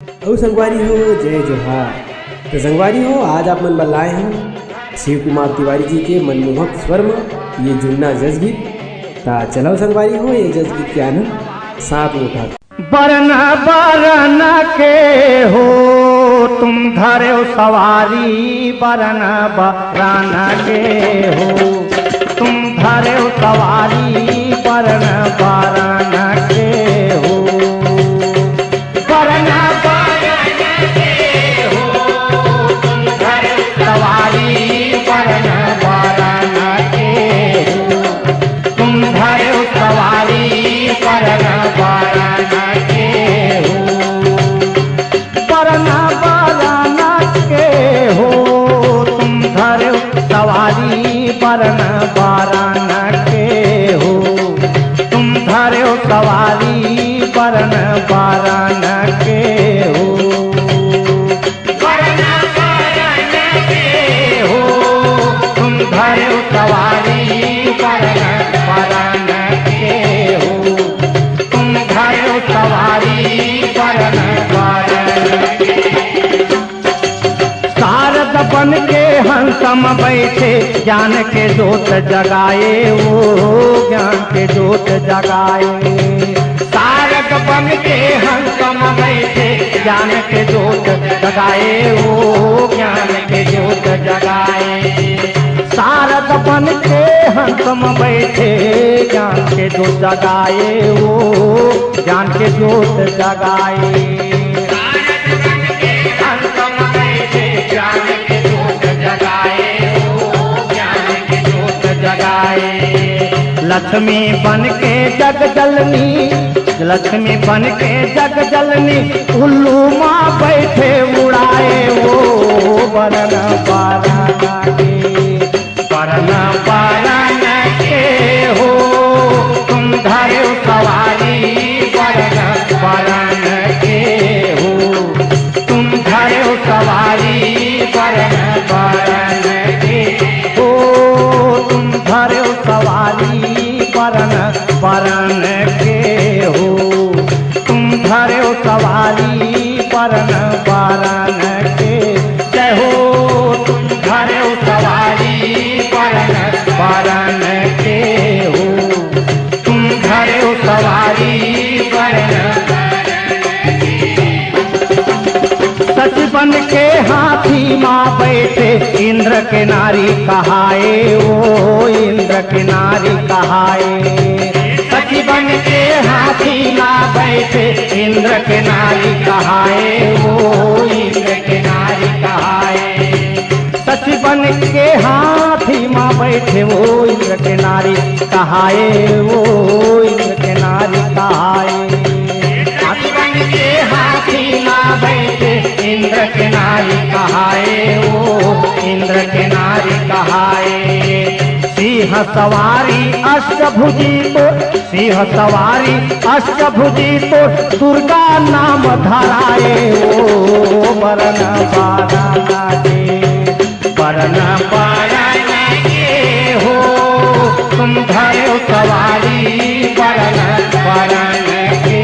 और संगवारी हो जय जोहार। तो संगवारी हो आज आप मन बल्लाए हैं शिव कुमार तिवारी जी के मनमोहक स्वर में ये जुन्ना जज गीत। ता चलो संगवारी हो ये जज गीत के आनंद साथ में उठा। बरन बरन के हो तुम धरे सवारी, बरन बरन के हो तुम धरे सवारी, बरन बरन के हो बरन बरन के हो तुम धरे सवारी, बरन बरन के हो तुम धरे सवारी, बरन बरन सवारी, बरन बरन के हो तुम धरे सवारी, बरन बरन के हो बरन बरन के हो तुम धरे सवारी, बरन बरन के हो तुम धरे सवारी, बरन बरन शारद बन के हंसम बैठे, ज्ञान के जोत जगाए वो ज्ञान के जोत जगाए। शारद बन के हंसम बैठे, ज्ञान के जोत जगाए वो ज्ञान के जोत जगाए। शारद बन के हंसम बैठे, ज्ञान के जोत जगाए वो ज्ञान के जोत जगाए। लक्ष्मी बन के जग जननी, लक्ष्मी बन के जग जननी, उल्लू माँ बैठे उड़ाए वो बरन बरन के बरन बरन के हो तुम धरे सवारी, बरन बरन के हो तुम धरे सवारी, बरन बरन के हो तुम धरे सवारी, बरन बरन के हो तुम धरे सवारी, बरन बरन के जय हो तुम धरे सवारी, बरन बरन के हो तुम धरे सवारी, बरन सच बन के हाथी माँ बैठे, इंद्र के नारी कहाए वो इंद्र के नारी कहाए। सच बन के हाथी माँ बैठे, इंद्र के नारी कहाए वो इंद्र के नारी कहाए। सच बन के हाथी माँ बैठे, वो इंद्र के नारी कहाए वो इंद्र के नारी कहाए। सच बन के हाथी माँ बैठे, इंद्र के नारी कहाए वो इंद्र के नारी कहाए। सिंह सवारी अष्टभुजी तो, सिंह सवारी अष्टभुजी तो, दुर्गा नाम धराए वो बरन बरन के बरन बरन के हो तुम धरे सवारी, बरन बरन के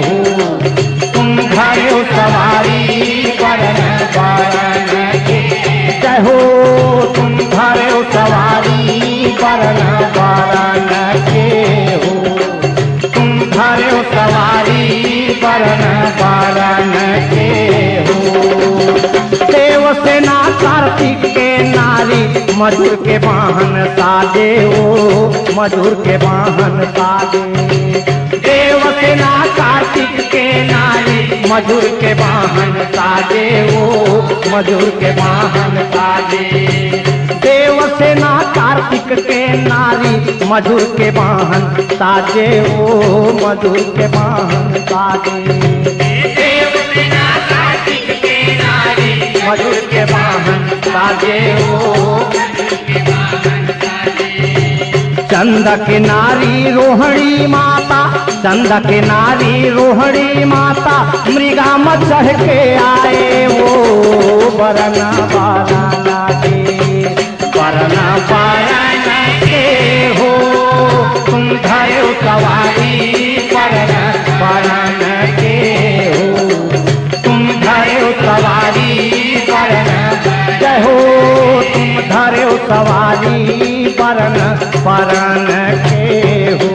हो तुम धरे सवारी, बरन बरन के जय हो तुम धरे सवारी, बरन बरन के हो तुम धरे सवारी, बरन बरन के हो। देवसेना कार्तिक के नारी, मधुर के वाहन साजे वो मधुर के वाहन साजे। देवसेना कार्तिक के नारी, मधुर के वाहन साजे वो मधुर के वाहन साजे। देवसेना कार्तिक के नारी, मधुर के वाहन साजे वो मधुर के वाहन साजे। देवसेना कार्तिक के नारी, मधुर के वाहन साजे वो चंद के नारी रोहिणी माता, चंद के नारी रोहिणी माता, मृगा में चढ़ के आए वो बरन बरन के बरन बरन के हो तुम धरे सवारी, बरन बरन के हो तुम सवारी बरन बरन के हो।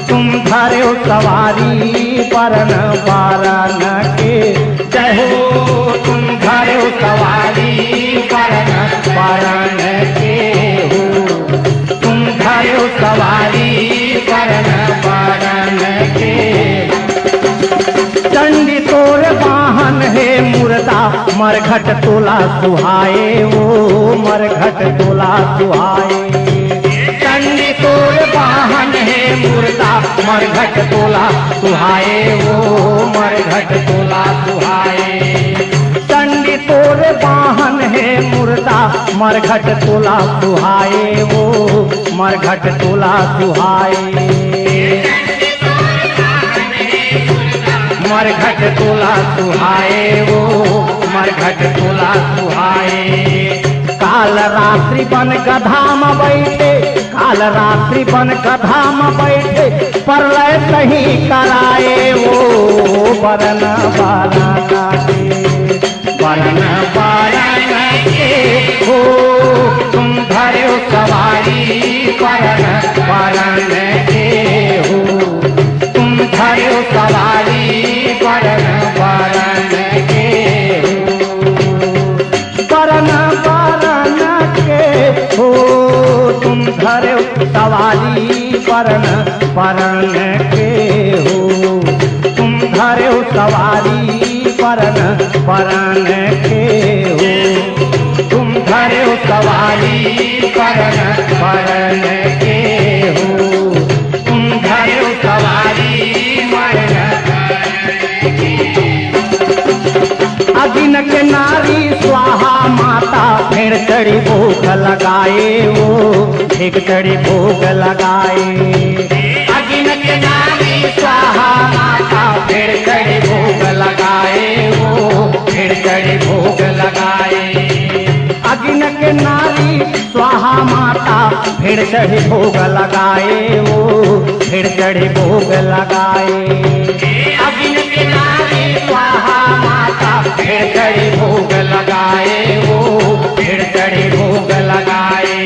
तुम धरे सवारी बरन बरन के जय हो। तुम धरे सवारी बरन बरन के हो। तुम धरे सवारी बरन बरन के। चंडी तोर वाहन है मुर्दा मरघट तोला सुहाए वो मरघट तोला सुहाए। चंडी तोर वाहन है मुर्दा मरघट तोला सुहाए वो मरघट तोला सुहाए। चंडी तोर वाहन है मुर्दा मरघट तोला सुहाए वो मरघट तोला सुहाए। मरघट तोला सुहाए वो मरघट तोला सुहाए। काल रात्रि बन गधाम बैठे काल रात्रि बन गधाम बैठे परलय सही कराए वो बरन बरन के बरन बरन के हो। तुम धरे सवारी बरन बरन के हो। तुम धरे सवारी बरन बरन के बरन बरन के हो। तुम धरे सवारी बरन बरन के हो। तुम धरे सवारी बरन बरन के हो। तुम धरे सवारी बरन बरन के हो। तुम धरे सवारी बरन अगिन के नारी स्वाहा माता फिर चढ़ी भोग लगाए वो फिर चढ़ी भोग लगाए। अगिन के नारी स्वाहा माता फिर चढ़ी भोग लगाए वो फिर चढ़ी भोग लगाए। अगिन के नारी स्वाहा माता फिर चढ़ी भोग लगाए वो फिर चढ़ी भोग लगाए। अगिन के नारी स्वाहा माता फिर चढ़ी भोग लगाए वो फिर चढ़ी भोग लगाए।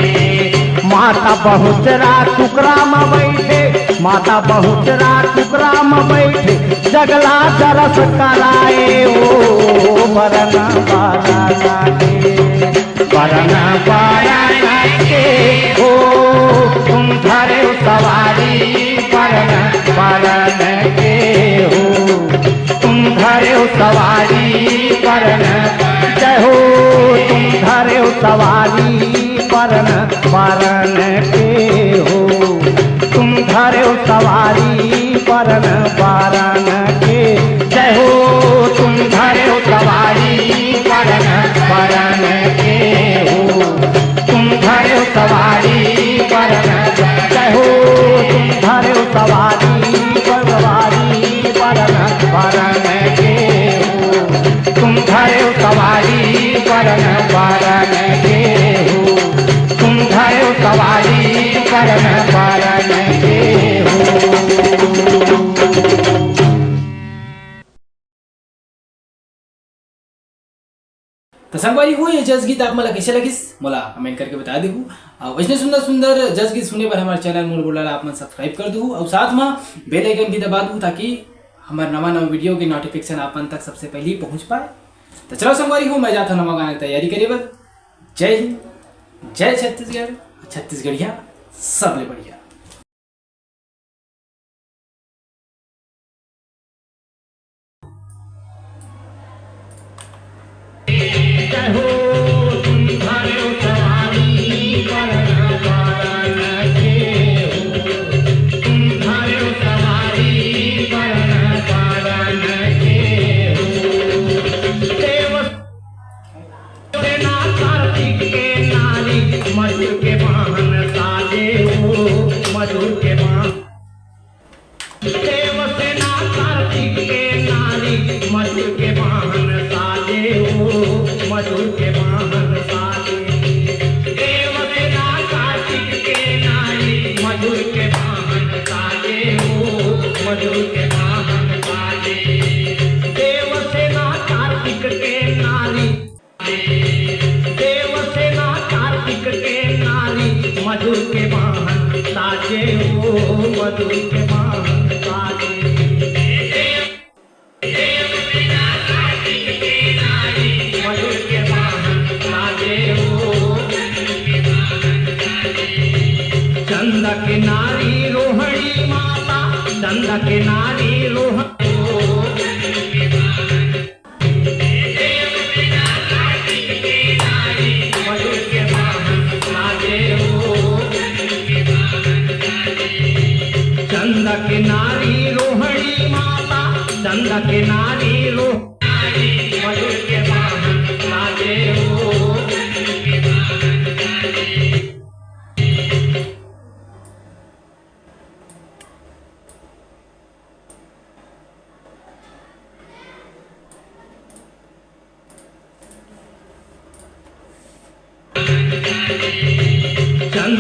माता बहुचरा टुकड़ा में बैठे माता बहुचरा टुकड़ा में बैठे जगला दरस कराए वो बरन बरन के बरन बरन के हो। तुम धरे सवारी बरन बरन के हो। तुम धरे सवारी बरन जय हो। तुम धरे सवारी बरन बरन के हो। तुम धरे सवारी बरन बरन के जय हो। तुम धरे सवारी बरन बरन के हो। तुम धरे सवारी बरन जय हो। तुम धरे सवारी बरन बरन के हो। तुम धरे सवारी बरन बरन के हो। तुम धरे सवारी बरन बरन के हो। तर संगवारी हो, ये जज गीत आप मला कैसे लगिस मला कमेंट करके बता देहू। वैसे सुंदर सुंदर जज गीत सुनने पर हमारे चैनल मूल बोला आप मन सब्सक्राइब कर दू और साथ में बेल आइकन भी दबा दू ताकि हमारे नवा वीडियो की नोटिफिकेशन आप तक सबसे पहले ही पहुंच पाए। तो चलो संगवारी हो, मैं जाता नवा गाने की तैयारी करिए बस। जय हिंद, जय छत्तीसगढ़, छत्तीसगढ़िया सबले बढ़िया। मधुर के वाहन साजे हो मधुर के वाहन देवसेना कार्तिक के नारी मधुर के वाहन साजे हो मधुर के वाहन साजे। देवसेना कार्तिक के नारी मधुर के वाहन साजे हो मधुर के वाहन साजे। देवसेना कार्तिक के नारी देवसेना कार्तिक के मधुर के वाहन साजे हो मधुर के वाहन साजे मधुर के वाहन साजे हो चंद के नारी रोहिणी माता चंद के नारी रोहिणी मधुर के वाहन साजे हो चंद के नारी रोहिणी माता चंद के नारी रोहिणी मधुर के वाहन साजे हो चंद